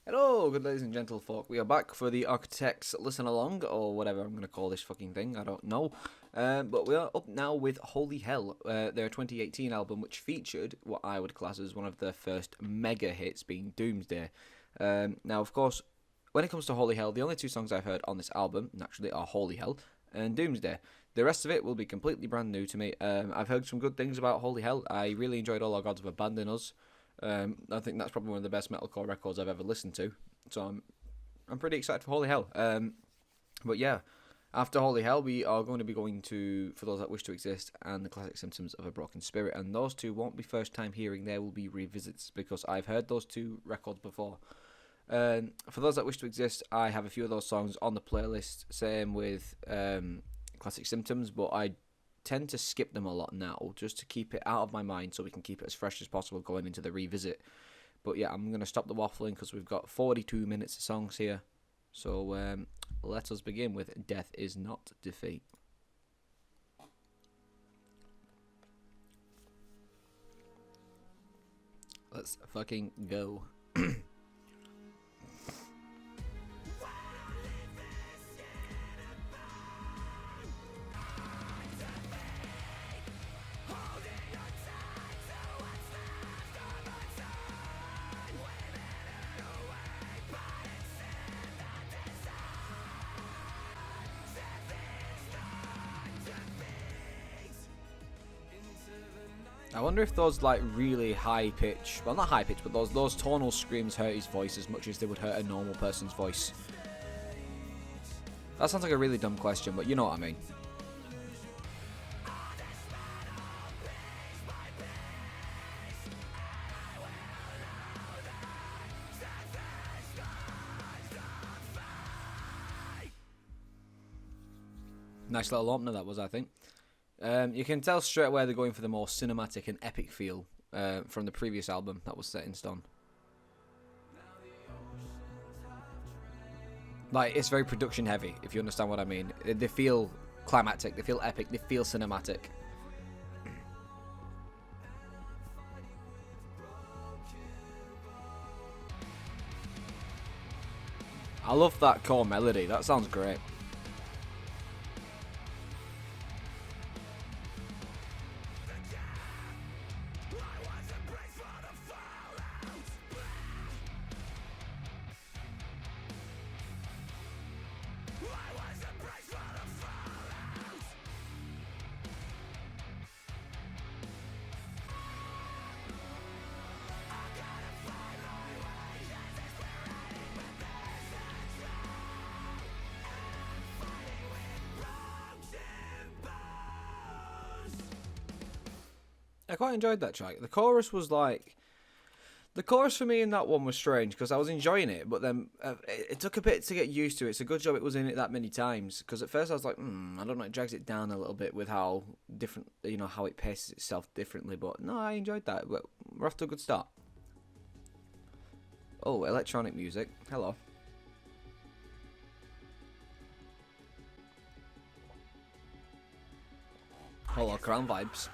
Hello, good ladies and gentlefolk. We are back for the Architects Listen Along, or whatever I'm going to call this fucking thing. I don't know. But we are up now with Holy Hell, their 2018 album, which featured what I would class as one of their first mega hits, being Doomsday. Now, of course, when it comes to Holy Hell, the only two songs I've heard on this album, naturally, are Holy Hell and Doomsday. The rest of it will be completely brand new to me. I've heard some good things about Holy Hell. I really enjoyed All Our Gods Have Abandoned Us. I think that's probably one of the best metalcore records I've ever listened to. So I'm pretty excited for Holy Hell. But yeah, after Holy Hell, we are going to be going to For Those That Wish to Exist and The Classic Symptoms of a Broken Spirit. And those two won't be first time hearing, there will be revisits because I've heard those two records before. For Those That Wish to Exist, I have a few of those songs on the playlist. Same with Classic Symptoms, but I tend to skip them a lot now just to keep it out of my mind so we can keep it as fresh as possible going into the revisit. But yeah, I'm going to stop the waffling because we've got 42 minutes of songs here. So let us begin with Death Is Not Defeat. Let's fucking go. I wonder if those like really high pitch, well not high pitch, but those tonal screams hurt his voice as much as they would hurt a normal person's voice. That sounds like a really dumb question, but you know what I mean. Nice little opener that was, I think. You can tell straight away they're going for the more cinematic and epic feel from the previous album that was Set in Stone. Like, it's very production heavy, if you understand what I mean. They feel climactic, they feel epic, they feel cinematic. I love that core melody, that sounds great. I quite enjoyed that track. The chorus was like... The chorus for me in that one was strange because I was enjoying it, but then it took a bit to get used to it. It's a good job it was in it that many times because at first I was like, I don't know, it drags it down a little bit with how different, how it paces itself differently. But no, I enjoyed that. We're off to a good start. Oh, electronic music. Hello. Hello, Crown vibes.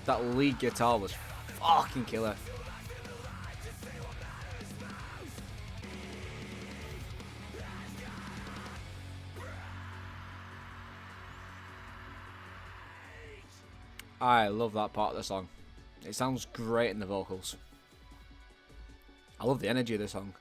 That lead guitar was fucking killer. I love that part of the song. It sounds great in the vocals. I love the energy of the song.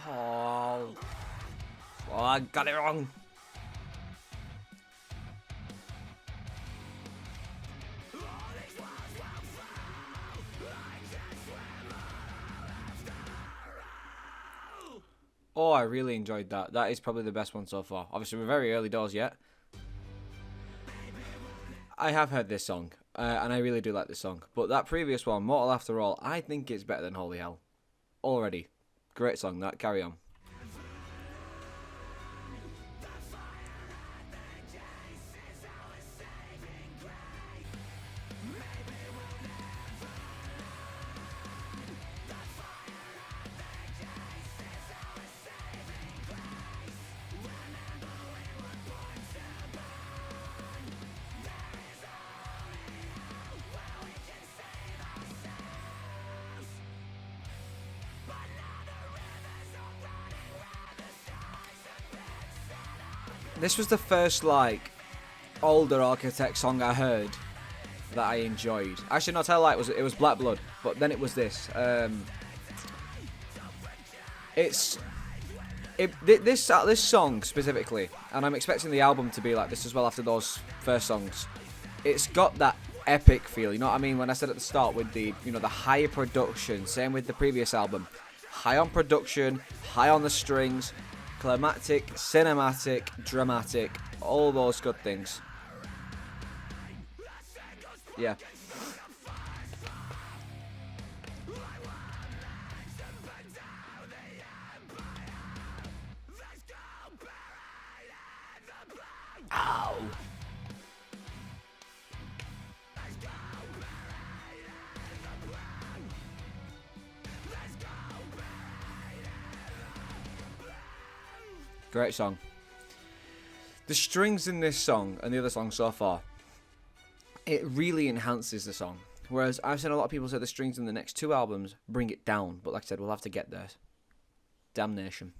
Oh, I got it wrong. Oh, I really enjoyed that. That is probably the best one so far. Obviously, we're very early doors yet. I have heard this song, and I really do like this song. But that previous one, Mortal After All, I think it's better than Holy Hell. Already. Great song, that. Carry on. This was the first, like, older Architect song I heard that I enjoyed. Actually, not tell a lie, it was Black Blood, but then it was this. This song specifically, and I'm expecting the album to be like this as well after those first songs. It's got that epic feel, you know what I mean? When I said at the start with the, you know, the higher production, same with the previous album. High on production, high on the strings, climatic, cinematic, dramatic, all those good things. Yeah. Ow. Great song. The strings in this song and the other songs so far, it really enhances the song. Whereas I've seen a lot of people say the strings in the next two albums bring it down. But like I said, we'll have to get there. Damnation.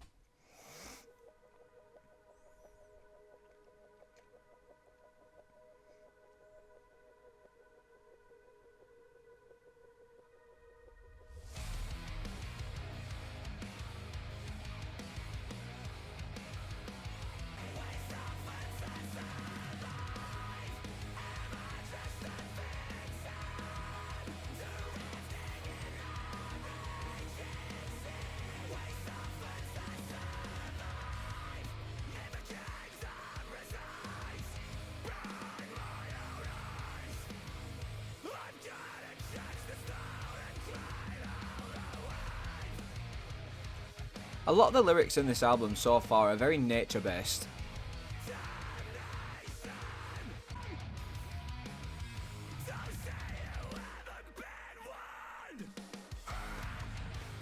A lot of the lyrics in this album so far are very nature-based.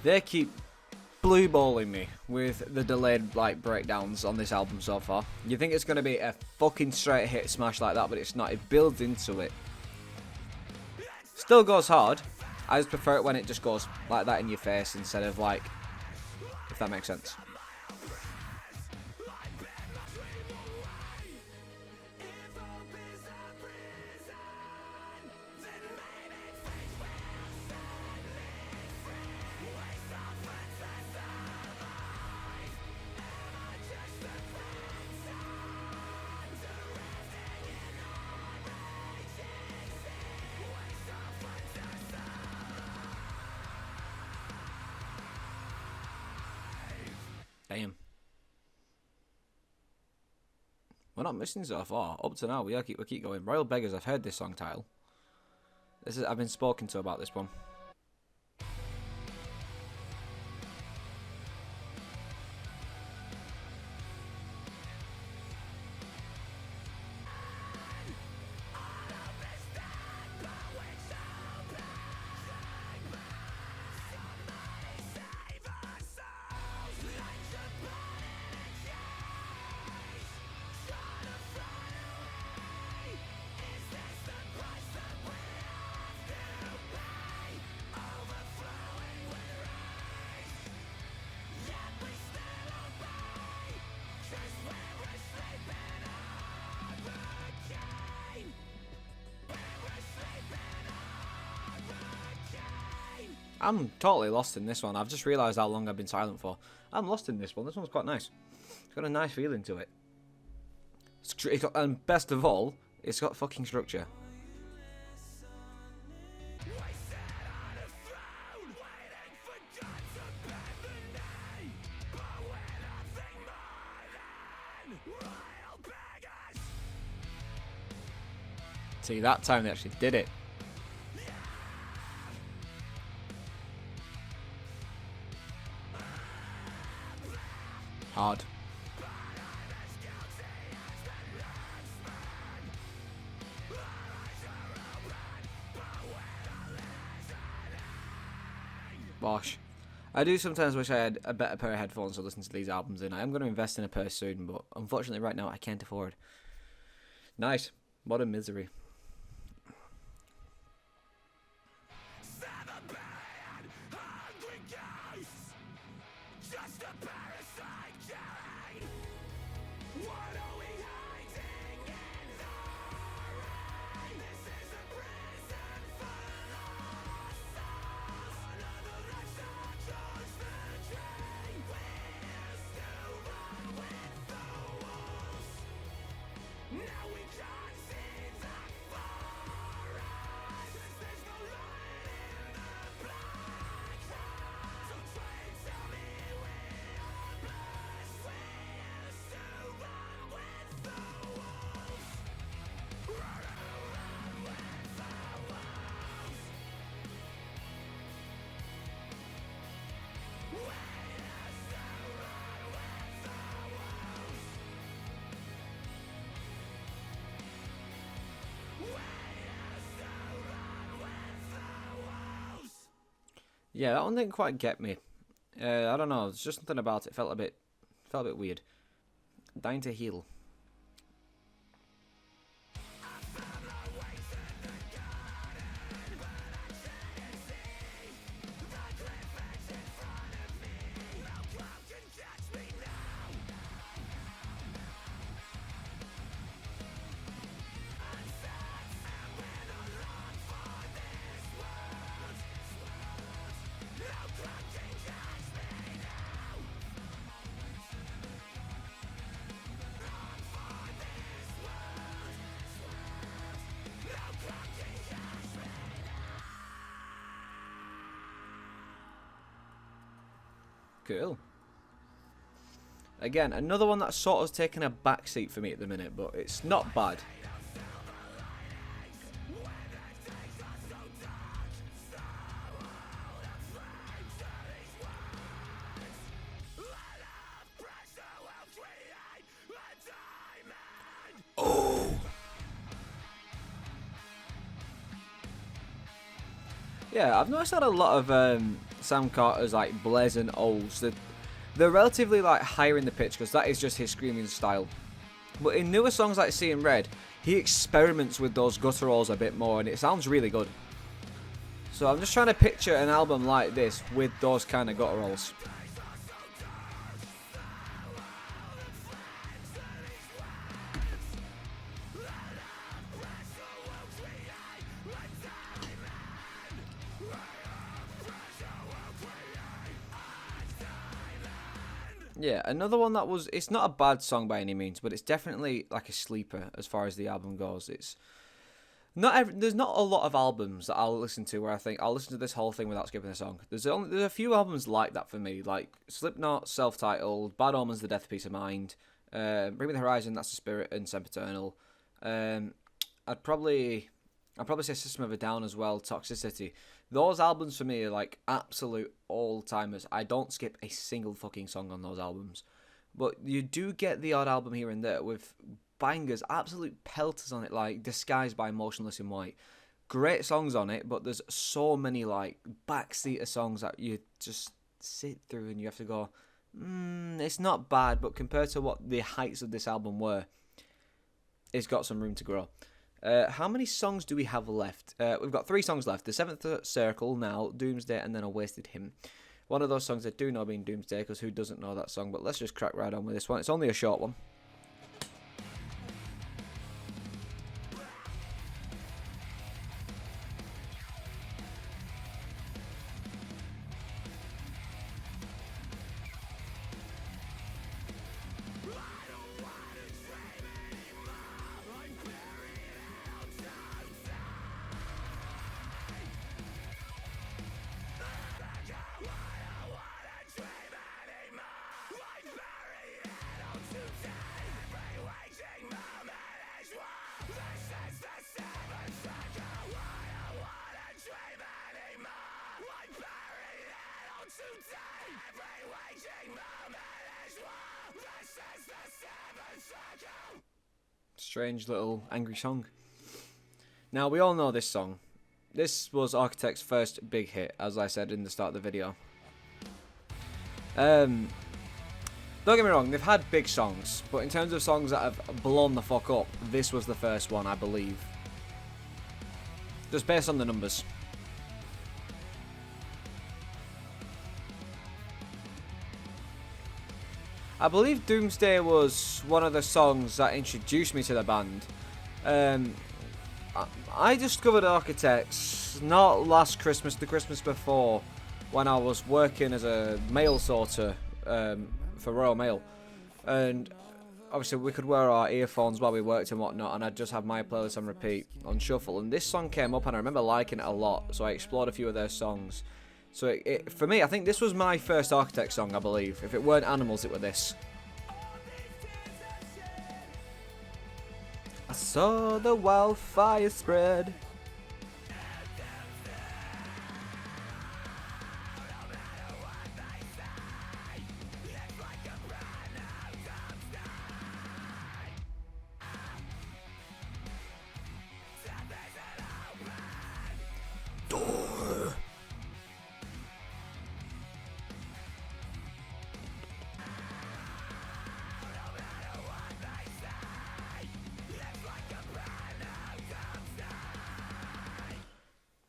They keep blue balling me with the delayed like breakdowns on this album so far. You think it's going to be a fucking straight hit smash like that, but it's not. It builds into it. Still goes hard. I just prefer it when it just goes like that in your face instead of like, if that makes sense. Damn. We're not missing so far. Up to now, we keep going. Royal Beggars, I've heard this song title. I've been spoken to about this one. I'm totally lost in this one. I've just realised how long I've been silent for. I'm lost in this one. This one's quite nice. It's got a nice feeling to it. And best of all, it's got fucking structure. See, that time they actually did it. Hard. Bosh. I do sometimes wish I had a better pair of headphones to listen to these albums in. I am going to invest in a pair soon, but unfortunately right now I can't afford. Nice. Modern Misery. Yeah, that one didn't quite get me. I don't know. There's just something about it. Felt a bit weird. Dying to Heal. Cool. Again, another one that's sort of taken a backseat for me at the minute, but it's not bad. Oh! Yeah, I've noticed that a lot of Sam Carter's like blazing O's. They're relatively like higher in the pitch because that is just his screaming style. But in newer songs like Seeing Red, he experiments with those gutturals a bit more and it sounds really good. So I'm just trying to picture an album like this with those kind of gutturals. Yeah, another one that was, it's not a bad song by any means, but it's definitely like a sleeper as far as the album goes. It's not there's not a lot of albums that I'll listen to where I think I'll listen to this whole thing without skipping a song. There's a few albums like that for me, like Slipknot, Self-Titled, Bad Omens, The Death of Peace of Mind, Bring Me the Horizon, That's the Spirit, and Sempiternal. I'd probably say System of a Down as well, Toxicity. Those albums for me are like absolute all-timers. I don't skip a single fucking song on those albums. But you do get the odd album here and there with bangers, absolute pelters on it, like Disguised by Motionless in White. Great songs on it, but there's so many like backseater songs that you just sit through and you have to go, it's not bad, but compared to what the heights of this album were, it's got some room to grow. How many songs do we have left? We've got 3 songs left. The Seventh Circle now, Doomsday, and then A Wasted Hymn. One of those songs I do know being Doomsday, because who doesn't know that song? But let's just crack right on with this one. It's only a short one. Strange little angry song. Now, we all know this song. This was Architect's first big hit, as I said in the start of the video. Don't get me wrong, they've had big songs, but in terms of songs that have blown the fuck up, this was the first one, I believe. Just based on the numbers. I believe Doomsday was one of the songs that introduced me to the band. I discovered Architects not last Christmas, the Christmas before, when I was working as a mail sorter for Royal Mail. And obviously we could wear our earphones while we worked and whatnot, and I'd just have my playlist on repeat on shuffle. And this song came up and I remember liking it a lot, so I explored a few of their songs. So for me, I think this was my first Architect song, I believe. If it weren't Animals, it were this. I saw the wildfire spread.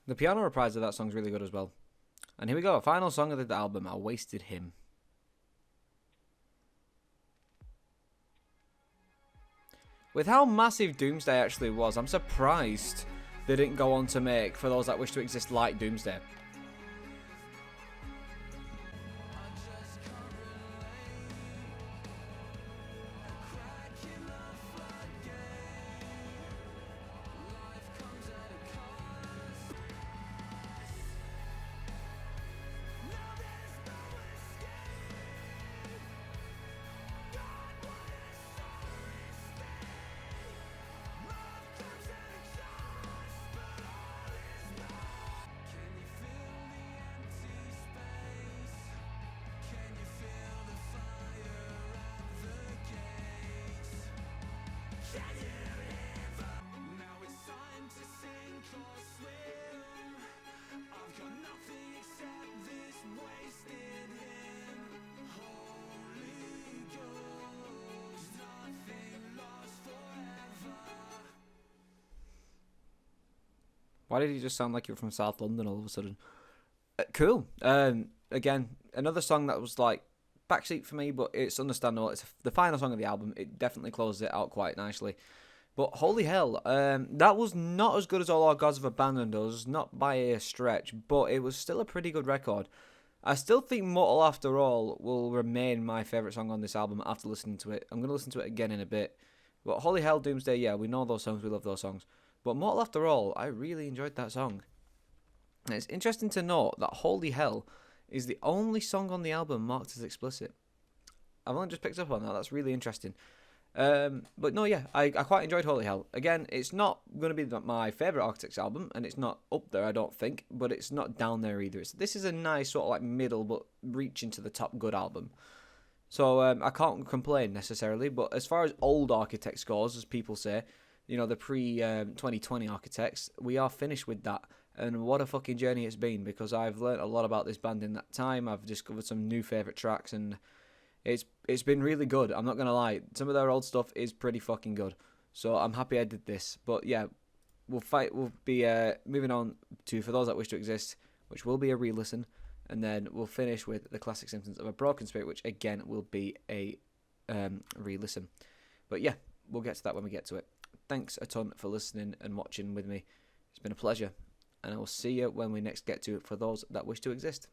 The piano reprise of that song's really good as well. And here we go, final song of the album, I Wasted Him. With how massive Doomsday actually was, I'm surprised they didn't go on to make For Those That Wish to Exist like Doomsday. Why did he just sound like you're from South London all of a sudden? Cool. Again, another song that was like backseat for me, but it's understandable. It's the final song of the album. It definitely closes it out quite nicely. But holy hell, that was not as good as All Our Gods Have Abandoned Us, not by a stretch, but it was still a pretty good record. I still think Mortal After All will remain my favourite song on this album after listening to it. I'm going to listen to it again in a bit. But holy hell, Doomsday, yeah, we know those songs, we love those songs. But Mortal After All, I really enjoyed that song. And it's interesting to note that Holy Hell is the only song on the album marked as explicit. I've only just picked up on that. That's really interesting. But no, yeah, I quite enjoyed Holy Hell. Again, it's not going to be my favourite Architects album, and it's not up there, I don't think, but it's not down there either. This is a nice sort of like middle, but reaching to the top good album. So I can't complain necessarily, but as far as old Architects goes, as people say, you know, the pre-2020 Architects, we are finished with that. And what a fucking journey it's been, because I've learnt a lot about this band in that time. I've discovered some new favourite tracks, and it's been really good. I'm not going to lie. Some of their old stuff is pretty fucking good. So I'm happy I did this. But yeah, we'll be moving on to For Those That Wish to Exist, which will be a re-listen. And then we'll finish with The Classic Symptoms of a Broken Spirit, which again will be a re-listen. But yeah, we'll get to that when we get to it. Thanks a ton for listening and watching with me. It's been a pleasure. And I will see you when we next get to it For Those That Wish to Exist.